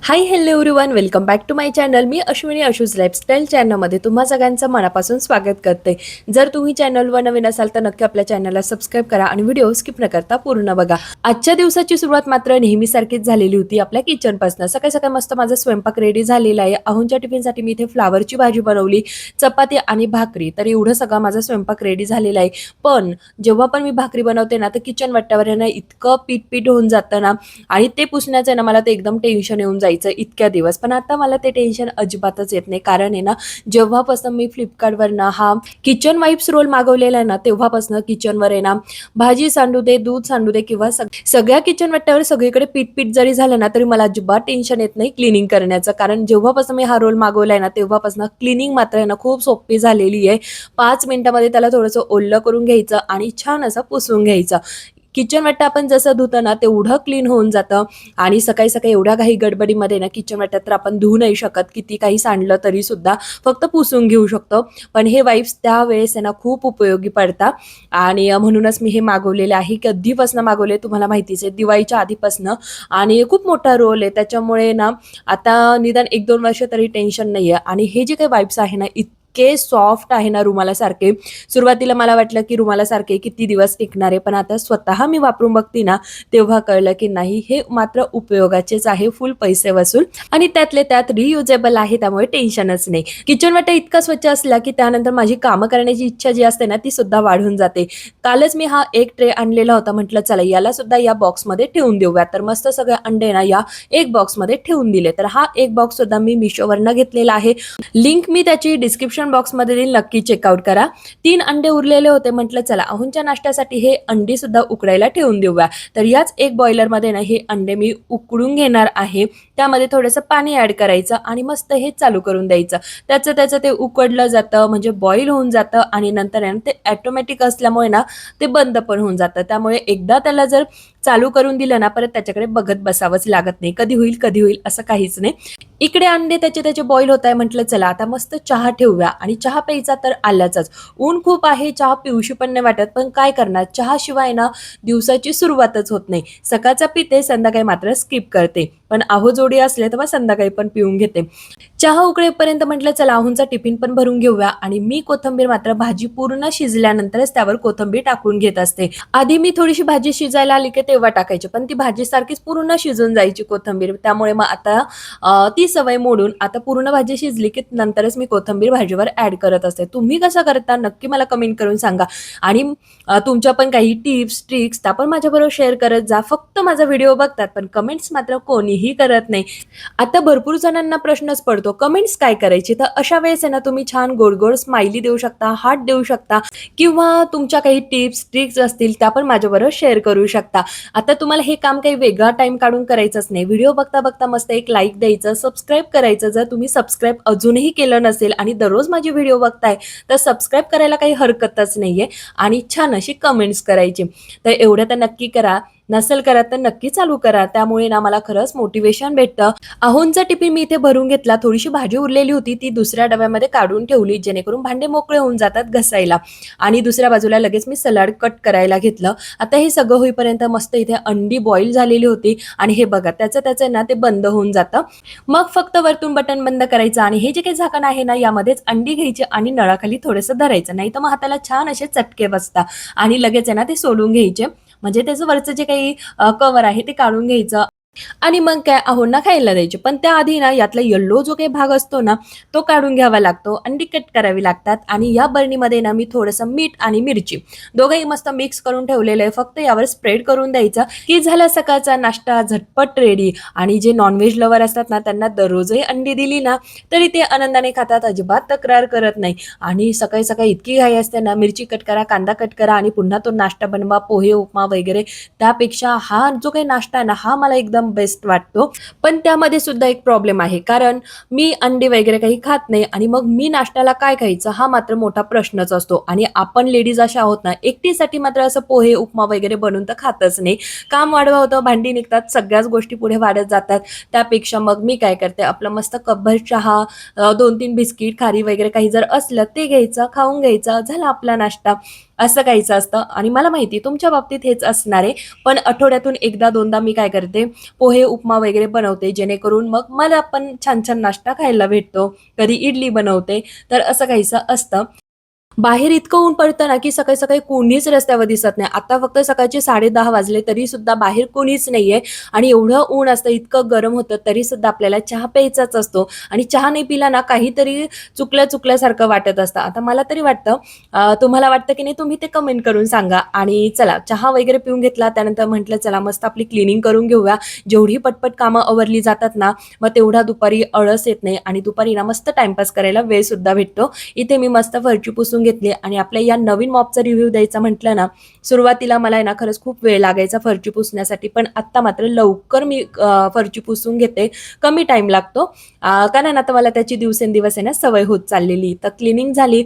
High hello everyone, welcome back to my channel. मी Ashwini Ashu's lifestyle चॅनलमध्ये तुम्हा सगळ्यांचं मनापासून स्वागत करते. जर तुम्ही चॅनलवर नवीन असाल तर नक्की आपल्या चॅनलला सबस्क्राईब करा आणि व्हिडिओ स्किप न करता पूर्ण बघा. आजच्या दिवसाची सुरुवात मात्र नेहमीसारखीच झालेली होती आपल्या किचनपासून. सकाळी सकाळी मस्त माझा स्वयंपाक रेडी झालेला आहे. अहोंच्या टिफिनसाठी मी इथे फ्लावरची भाजी बनवली, चपाती आणि भाकरी. तर एवढं सगळं माझा स्वयंपाक रेडी झालेला आहे. पण जेव्हा पण मी भाकरी बनवते ना तर किचन वाट्यावर आहे ना इतकं पीठ होऊन जातं ना, आणि ते पुसण्याचं आहे ना मला ते एकदम टेन्शन येऊन जायचं इतक्या दिवस. पण आता मला ते टेन्शन अजिबातच येत नाही, कारण आहे ना जेव्हापासून मी फ्लिपकार्टवरनं हा किचन वाईप्स रोल मागवलेला आहे ना तेव्हापासून किचनवर आहे ना भाजी सांडू दे, दूध सांडू दे किंवा सगळ्या किचन वाट्यावर सगळीकडे पीठ जरी झालं ना तरी मला अजिबात टेन्शन येत नाही क्लिनिंग करण्याचं. कारण जेव्हापासून मी हा रोल मागवलाय ना तेव्हापासून क्लिनिंग मात्र आहे ना खूप सोपी झालेली आहे. 5 मिनिटामध्ये त्याला थोडंसं ओलं करून घ्यायचं आणि छान असं पुसून घ्यायचं. किचन वाटा आपण जसं धुतो ना तेवढं क्लीन होऊन जातं. आणि सकाळी सकाळी एवढ्या काही गडबडीमध्ये ना किचन वाट्यात तर आपण धुवू नाही शकत, किती काही सांडलं तरी सुद्धा फक्त पुसून घेऊ शकतो. पण हे वाईप्स त्यावेळेस आहे ना खूप उपयोगी पडतात. आणि म्हणूनच मी हे मागवलेले आहे. कधीपासून मागवले तुम्हाला माहितीच आहे, दिवाळीच्या आधीपासून. आणि खूप मोठा रोल आहे त्याच्यामुळे ना आता निदान 1-2 वर्ष तरी टेन्शन नाही आहे. आणि हे जे काही वाईप्स आहे ना इतके सॉफ्ट आहे ना रुमालासारखे. सुरुवातीला मला वाटलं की रुमालासारखे किती दिवस टिकणार आहे, पण आता स्वतः मी वापरून बघते ना तेव्हा कळलं की नाही, हे मात्र उपयोगाचेच आहे, फुल पैसे वसूल. आणि त्यातले त्यात रियुजेबल आहे, त्यामुळे टेन्शनच नाही. किचन वाटा इतका स्वच्छ असला की त्यानंतर माझी कामं करण्याची इच्छा जी असते ना ती सुद्धा वाढून जाते. कालच मी हा एक ट्रे आणलेला होता, म्हटलं चला याला सुद्धा या बॉक्समध्ये ठेवून देऊया. तर मस्त सगळे अंडे ना या एक बॉक्समध्ये ठेवून दिले. तर हा एक बॉक्स सुद्धा मी मिशोवरनं घेतलेला आहे. लिंक मी त्याची डिस्क्रिप्शन बॉक्समध्ये देईन, नक्की चेकआउट करा. 3 अंडे उरलेले होते, म्हटलं चला अहोंच्या नाश्त्यासाठी हे अंडी सुद्धा उकडायला ठेवून देऊया. तर याच एक बॉयलरमध्ये ना हे अंडे मी उकडून घेणार आहे. त्यामध्ये थोडंसं पाणी ॲड करायचं आणि मस्त हे चालू करून द्यायचं. त्याचं ते उकडलं जातं, म्हणजे बॉईल होऊन जातं. आणि नंतर आहे ना ते ऑटोमॅटिक असल्यामुळे ना ते बंद पण होऊन जातं. त्यामुळे एकदा त्याला जर चालू करून दिलं ना परत त्याच्याकडे बघत बसावंच लागत नाही, कधी होईल असं काहीच नाही. इकडे अंडे त्याचे बॉईल होत आहे, म्हटलं चला आता मस्त चहा ठेवूया. आणि चहा प्यायचा तर आल्याच. ऊन खूप आहे, चहा पिऊशी पण नाही वाटत, पण काय करणार, चहाशिवाय ना दिवसाची सुरुवातच होत नाही. सकाळचा पिते, संध्याकाळी मात्र स्किप करते. पण आहो जोडी असले तर मग संध्याकाळी पण पिऊन घेते. चहा उकळेपर्यंत म्हटलं चला आहोंचा टिफिन पण भरून घेऊया. आणि मी कोथिंबीर मात्र भाजी पूर्ण शिजल्यानंतरच त्यावर कोथिंबीर टाकून घेत असते. आधी मी थोडीशी भाजी शिजायला आली की तेव्हा टाकायची, पण ती भाजी सारखीच पूर्ण शिजून जायची कोथिंबीर. त्यामुळे मग आता ती सवय मोडून आता पूर्ण भाजी शिजली की नंतरच मी कोथिंबीर भाजीवर ऍड करत असते. तुम्ही कसं करता नक्की मला कमेंट करून सांगा. आणि तुमच्या पण काही टिप्स ट्रिक्स त्या पण माझ्याबरोबर शेअर करत जा. फक्त माझा व्हिडिओ बघतात पण कमेंट्स मात्र कोणीही करत नाही. आता भरपूर जणांना प्रश्नच पडतो कमेंट्स काय करायची. तर अशा वेळेस आहे ना तुम्ही छान गोड गोड स्माइली देऊ शकता, हार्ट देऊ शकता, किंवा तुमच्या काही टिप्स ट्रिक्स असतील त्या पण माझ्याबरोबर शेअर करू शकता. आता तुम्हाला हे काम काही वेगळा टाइम काढून करायचंच नाही. व्हिडिओ बघता बघता मस्त एक लाईक द्यायचं, सबस्क्राईब करायचं जर तुम्ही सबस्क्राईब अजूनही केलं नसेल आणि दररोज माझी व्हिडिओ बघताय तर सबस्क्राईब करायला काही हरकतच नाहीये. आणि छान अशी कमेंट्स करायची. तर एवढं तर नक्की करा, नसेल करत तर नक्की चालू करा. त्यामुळे ना मला खरंच मोटिवेशन भेटतं. अहोंचा टिफिन मी इथे भरून घेतला. थोडीशी भाजी उरलेली होती ती दुसऱ्या डब्यामध्ये काढून ठेवली, जेणेकरून भांडे मोकळे होऊन जातात घसायला. आणि दुसऱ्या बाजूला लगेच मी सलाड कट करायला घेतलं. आता हे सगळं होईपर्यंत मस्त इथे अंडी बॉईल झालेली होती. आणि हे बघा त्याचं ना ते बंद होऊन जातं. मग फक्त वरतून बटन बंद करायचं आणि हे जे काही झाकण आहे ना यामध्येच अंडी घ्यायची आणि नळाखाली थोडंसं धरायचं, नाही तर मग हाताला छान असे चटके बसतात. आणि लगेच आहे ना ते सोडून घ्यायचे, म्हणजे त्याचं वरचं जे काही कवर आहे ते काढून घ्यायचं. आणि मग काय अहोंना खायला द्यायचे. पण त्याआधी ना यातला येल्लो जो काही भाग असतो ना तो काढून घ्यावा लागतो. अंडी कट करावी लागतात. आणि या बरणीमध्ये ना मी थोडंसं मीठ आणि मिरची दोघंही मस्त मिक्स करून ठेवलेलं आहे. फक्त यावर स्प्रेड करून द्यायचं की झाला सकाळचा नाश्ता झटपट रेडी. आणि जे नॉनव्हेज लवर असतात ना त्यांना दररोजही अंडी दिली ना तरी ते आनंदाने खातात, अजिबात तक्रार करत नाही. आणि सकाळी सकाळी इतकी घाई असते ना, मिरची कट करा, कांदा कट करा आणि पुन्हा तो नाश्ता बनवा, पोहे उपमा वगैरे. त्यापेक्षा हा जो काही नाश्ता आहे ना हा मला एकदम बेस्ट वाटतो. पण त्यामध्ये सुद्धा एक प्रॉब्लेम आहे, कारण मी अंडे वगैरे काही खात नाही. आणि मग मी नाश्त्याला काय खायचं हा मात्र मोठा प्रश्नच असतो. आणि आपण लेडीज अशा आहोत ना, एकटीसाठी मात्र असं पोहे उपमा वगैरे बनवून तर खातच नाही. काम वाढवा होतं, भांडी निघतात, सगळ्याच गोष्टी पुढे वाढत जातात. त्यापेक्षा मग मी काय करते, आपलं मस्त कपभर चहा, 2-3 बिस्किट खारी वगैरे काही जर असलं ते घ्यायचं, खाऊन घ्यायचं, झाला आपला नाश्ता. असं काहीच असतं. आणि मला माहिती आहे तुमच्या बाबतीत हेच असणार आहे. पण आठवड्यातून एकदा दोनदा मी काय करते, पोहे, उपमा वगैरे बनवते, जेणेकरून मग मला पण छान छान नाश्ता खायला भेटतो. कधी इडली बनवते, तर असं काहीसं असतं. बाहेर इतकं ऊन पडतं ना, की सकाळी-सकाळी कोणीच रस्त्यावर दिसत नाही. आता फक्त सकाळचे 10:30 वाजले तरीसुद्धा बाहेर कोणीच नाहीये आणि एवढं ऊन असतं, इतकं गरम होतं तरीसुद्धा आपल्याला चहा प्यायचाच असतो आणि चहा नाही पिला ना काहीतरी चुकल्यासारखं वाटत असतं. आता मला तरी वाटतं तुम्हाला वाटतं की नाही तुम्ही ते कमेंट करून सांगा. आणि चला चहा वगैरे पिऊन घेतला, त्यानंतर म्हटलं चला मस्त आपली क्लीनिंग करून घेऊया. जेवढी पटपट कामं आवरली जातात ना, मग तेवढा दुपारी आळस येत नाही आणि दुपारी ना मस्त टाईमपास करायला वेळसुद्धा भेटतो. इथे मी मस्त फरची पुसून घेतली आणि आपल्या या नवीन मॉपचा रिव्ह्यू द्यायचा म्हटलं ना, सुरुवातीला मला आहे ना खरंच खूप वेळ लागायचा फरची पुसण्यासाठी, पण आत्ता मात्र लवकर मी फरची पुसून घेते. कमी टाईम लागतो कारण आता मला त्याची दिवसेंदिवस आहे ना सवय होत चाललेली. तर क्लिनिंग झाली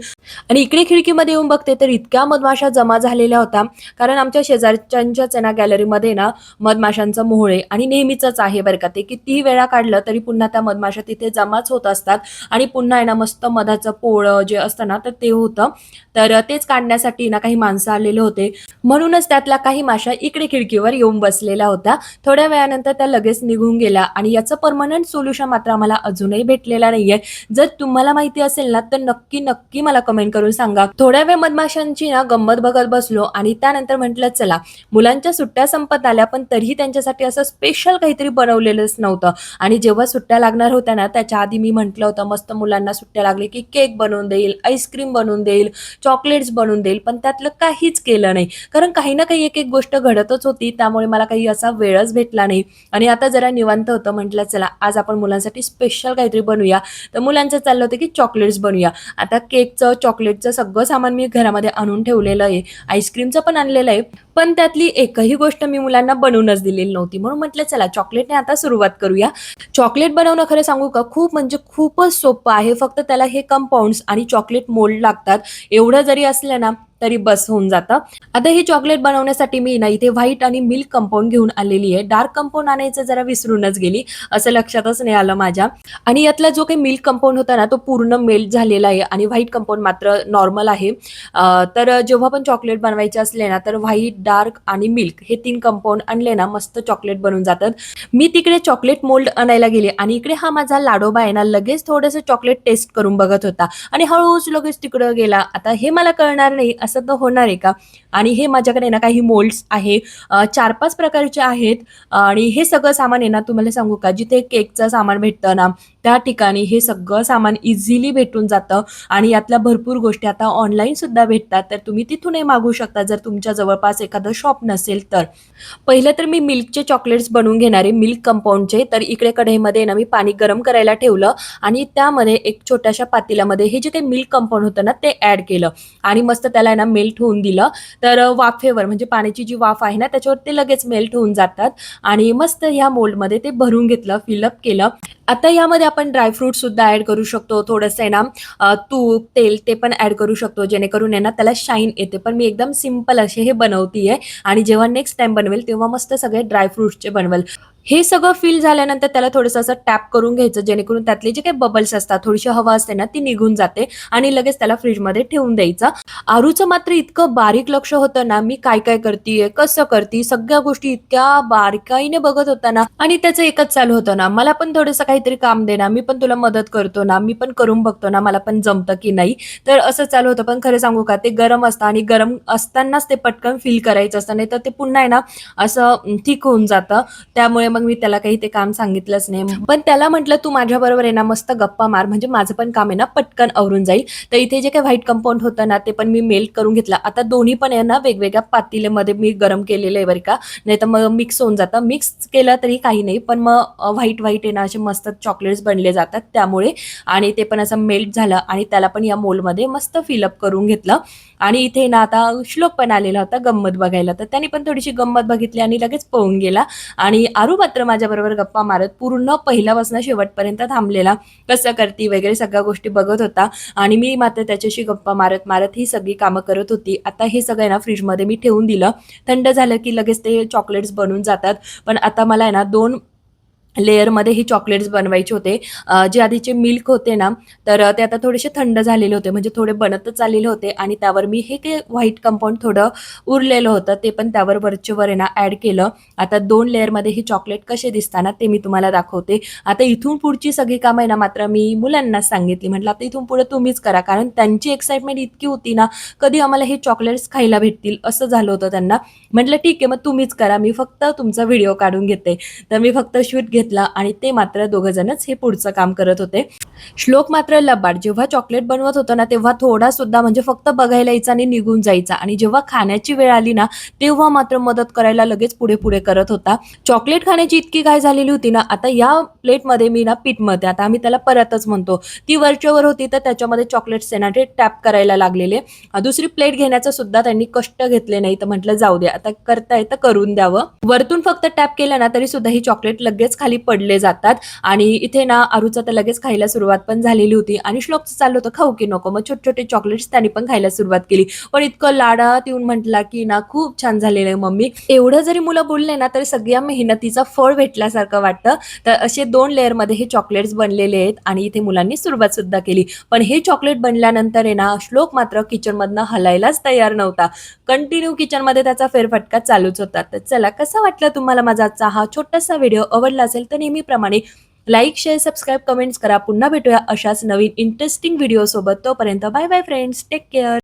आणि इकडे खिडकीमध्ये येऊन बघते तर इतक्या मधमाशा जमा झालेल्या होत्या. कारण आमच्या शेजारच्यांच्याच आहे ना गॅलरीमध्ये ना मधमाशांचं मोहोळ आहे आणि नेहमीचंच आहे बरं का ते. कितीही वेळा काढलं तरी पुन्हा त्या मधमाशा तिथे जमाच होत असतात आणि पुन्हा आहे ना मस्त मधाचं पोळं जे असतं ना तर ते होतं. तर तेच काढण्यासाठी ना काही माणसं आलेले होते. म्हणूनच त्यातल्या काही माशा इकडे खिडकीवर येऊन बसलेल्या होत्या. थोड्या वेळानंतर त्या लगेच निघून गेल्या आणि याचं परमनंट सोल्युशन मात्र आम्हाला अजूनही भेटलेला नाहीये. जर तुम्हाला माहिती असेल ना तर नक्की नक्की मला कमेंट करून सांगा. थोड्या वेळ मधमाशांची ना गंमत बघत बसलो आणि त्यानंतर म्हटलं चला मुलांच्या सुट्ट्या संपत आल्या, पण तरीही त्यांच्यासाठी असं स्पेशल काहीतरी बनवलेलंच नव्हतं. आणि जेव्हा सुट्ट्या लागणार होत्या ना त्याच्या आधी मी म्हटलं होतं मस्त मुलांना सुट्ट्या लागली की केक बनवून देईल, आईस्क्रीम बनवून देईल, चॉकलेट्स बनवून देईल, पण त्यातलं काहीच केलं नाही. कारण काही ना काही एक एक गोष्ट घडतच होती, त्यामुळे मला काही असा वेळच भेटला नाही. आणि आता जरा निवांत होतं, म्हटलं चला आज आपण मुलांसाठी स्पेशल काहीतरी बनवूया. तर मुलांचं चाललं होतं की चॉकलेट्स बनवूया. आता केकचं, चॉकलेटचं सगळं सामान मी घरामध्ये आणून ठेवलेलं आहे. आईस्क्रीमचं पण आणलेलं आहे. पण त्यातली एकही गोष्ट मी मुलांना बनवूनच दिलेली नव्हती. म्हणून म्हटलं चला चॉकलेटने आता सुरुवात करूया. चॉकलेट बनवणं खरं सांगू का खूप म्हणजे खूपच सोपं आहे. फक्त त्याला हे कंपाउंड्स आणि चॉकलेट मोल्ड लागतात. एवढं जरी असलं ना तरी बस होऊन जातं. आता हे चॉकलेट बनवण्यासाठी मी ना इथे व्हाईट आणि मिल्क कंपाऊंड घेऊन आलेली आहे. डार्क कंपाऊंड आणायचं जरा विसरूनच गेली. असं लक्षातच नाही आलं माझ्या. आणि यातला जो काही मिल्क कंपाऊंड होता ना तो पूर्ण मेल्ट झालेला आहे आणि व्हाईट कंपाऊंड मात्र नॉर्मल आहे. तर जेव्हा पण चॉकलेट बनवायचे असले ना तर व्हाईट, डार्क आणि मिल्क हे 3 कंपाऊंड आणले ना मस्त चॉकलेट बनून जातात. मी तिकडे चॉकलेट मोल्ड आणायला गेले आणि इकडे हा माझा लाडोबा आहे ना लगेच थोडंसं चॉकलेट टेस्ट करून बघत होता आणि हळूच लगेच तिकडं गेला. आता हे मला कळणार नाही असं तर होणार आहे का? आणि हे माझ्याकडे ना काही मोल्ड्स आहे 4-5 प्रकारचे आहेत आणि हे सगळं सामान आहे ना तुम्हाला सांगू का जिथे केकचं सामान भेटतं ना त्या ठिकाणी हे सगळं सामान इझिली भेटून जातं आणि यातल्या भरपूर गोष्टी आता ऑनलाईन सुद्धा भेटतात. तर तुम्ही तिथूनही मागवू शकता जर तुमच्या जवळपास एखादं शॉप नसेल तर. पहिलं तर मी मिल्कचे चॉकलेट्स बनवून घेणार आहे मिल्क कंपाऊंडचे. तर इकडे कढईमध्ये ना मी पाणी गरम करायला ठेवलं आणि त्यामध्ये एक छोट्याशा पातेल्यामध्ये हे जे काही मिल्क कंपाऊंड होतं ना ते ॲड केलं आणि मस्त त्याला आहे ना मेल्ट होऊन दिलं. तर वाफेवर म्हणजे पाण्याची जी वाफ आहे ना त्याच्यावर ते लगेच मेल्ट होऊन जातात आणि मस्त ह्या मोल्डमध्ये ते भरून घेतलं, फिलअप केलं. आता यामध्ये आपण ड्रायफ्रूट सुद्धा ॲड करू शकतो. थोडंसं आहे ना तूप, तेल ते पण ॲड करू शकतो जेणेकरून आहे ना त्याला शाईन येते. पण मी एकदम सिंपल असे हे बनवतीये आणि जेव्हा नेक्स्ट टाईम बनवेल तेव्हा मस्त सगळे ड्रायफ्रुट्सचे बनवेल. हे सगळं फिल झाल्यानंतर त्याला थोडंसं असं टॅप करून घ्यायचं जेणेकरून त्यातले जे काही बबल्स असतात, थोडीशी हवा असते ना ती निघून जाते आणि लगेच त्याला फ्रिजमध्ये ठेवून द्यायचं. आरूचं मात्र इतकं बारीक लक्ष होतं ना, मी काय-काय करतीये, कसं करती, सगळ्या गोष्टी इतक्या बारकाईने बघत होता ना आणि त्याचं एकच चालू होतं ना, मला पण थोडंसं काहीतरी काम दे ना, मी पण तुला मदत करतो ना, मी पण करून बघतो ना, मला पण जमतं की नाही. तर असं चालू होतं. पण खरं सांगू का, ते गरम असतं आणि गरम असतानाच ते पटकन फील करायचं असतं, नाहीतर ते पुन्हा आहे ना असं थिक होऊन जातं. त्यामुळे मग मी त्याला काही ते काम सांगितलंच नाही. पण त्याला म्हटलं, "तू माझ्याबरोबर आहे ना मस्त गप्पा मार, म्हणजे माझं पण काम आहे ना पटकन आवरून जाईल." तर इथे जे काही व्हाईट कंपाऊंड होतं ना, ते पण मी मेल्ट करून घेतलं. आता दोन्ही पण आहे ना वेगवेगळ्या पातेल्यामध्ये मी गरम केलेलं आहे बरं का, नाहीतर मग मिक्स होऊन जातं. मिक्स केलं तरी काही नाही, पण मग व्हाईट आहे ना असे मस्त चॉकलेट्स बनले जातात त्यामुळे. आणि ते पण असं मेल्ट झालं आणि त्याला पण या मोल्डमध्ये मस्त फिलअप करून घेतलं. आणि इथे ना आता श्लोक पण आलेला होता गंमत बघायला, तर त्याने पण थोडीशी गंमत बघितली आणि लगेच पळून गेला. आणि आरू मात्र माझ्याबरोबर गप्पा मारत पूर्ण पहिल्यापासून शेवटपर्यंत थांबलेला. कसं करती वगैरे सगळ्या गोष्टी बघत होता आणि मी मात्र त्याच्याशी गप्पा मारत मारत ही सगळी कामं करत होती. आता हे सगळं ना फ्रीजमध्ये मी ठेवून दिलं. थंड झालं की लगेच ते चॉकलेट्स बनून जातात. पण आता मला आहे ना 2 लेयरमध्ये ही चॉकलेट्स बनवायचे होते. जे आधीचे मिल्क होते ना, तर ते आता थोडेसे थंड झालेले होते, म्हणजे थोडे बनतच आलेले होते आणि त्यावर मी हे काही व्हाईट कंपाऊंड थोडं उरलेलं होतं, ते पण त्यावर वरचे वर आहे ना ॲड केलं. आता 2 लेयरमध्ये हे चॉकलेट कसे दिसतात ना, ते मी तुम्हाला दाखवते. आता इथून पुढची सगळी कामं आहे ना, मात्र मी मुलांनाच सांगितली. म्हटलं, "आता इथून पुढे तुम्हीच करा." कारण त्यांची एक्साईटमेंट इतकी होती ना, कधी आम्हाला हे चॉकलेट्स खायला भेटतील, असं झालं होतं त्यांना. म्हटलं, "ठीक आहे, मग तुम्हीच करा. मी फक्त तुमचा व्हिडिओ काढून घेते." तर मी फक्त शूट घेतला आणि ते मात्र दोघं जणच हे पुढचं काम करत होते. श्लोक मात्र लबाड. जेव्हा चॉकलेट बनवत होतो ना, तेव्हा थोडा सुद्धा म्हणजे फक्त बघायला यायचा आणि निघून जायचा आणि जेव्हा खाण्याची वेळ आली ना, तेव्हा मात्र मदत करायला लगेच पुढे-पुढे करत होता. चॉकलेट खाण्याची इतकी घाई झालेली होती ना, आता या प्लेटमध्ये मी ना पीठ मळते. आता आम्ही त्याला परतच म्हणतो. ती वरच्यावर होती, तर त्याच्यामध्ये चॉकलेट्स आहे ना, ते टॅप करायला लागलेले. दुसरी प्लेट घेण्याचं सुद्धा त्यांनी कष्ट घेतले नाही. तर म्हटलं जाऊ दे, आता करताय तर करून द्यावं. वरतून फक्त टॅप केलं ना, तरी सुद्धा ही चॉकलेट लगेच खाली पडले जातात आणि इथे ना आरूचा तर लगेच खायला सुरुवात पण झालेली होती आणि श्लोकचं चाललं होतं खाऊ की नको. मग छोटे-छोटे चॉकलेट्स त्याने पण खायला सुरुवात केली. पण इतकं लाडात येऊन म्हटला, की ना खूप छान झालेलं आहे मम्मी. एवढं जरी मुलं बोलले ना, तरी सगळ्या मेहनतीचं फळ भेटल्यासारखं वाटतं. तर असे 2 लेयरमध्ये हे चॉकलेट्स बनलेले आहेत आणि इथे मुलांनी सुरुवात सुद्धा केली. पण हे चॉकलेट बनल्यानंतर आहे ना, श्लोक मात्र किचनमधनं हलायलाच तयार नव्हता. कंटिन्यू किचनमध्ये त्याचा फेरफटका चालूच होता. तर चला, कसा वाटला तुम्हाला माझा आजचा हा छोटासा व्हिडिओ? आवडला असेल तर नेहमीप्रमाणे लाईक, शेअर, सबस्क्राईब, कमेंट्स करा. पुन्हा भेटूया अशाच नवीन इंटरेस्टिंग व्हिडिओसोबत. तोपर्यंत bye bye friends. Take care.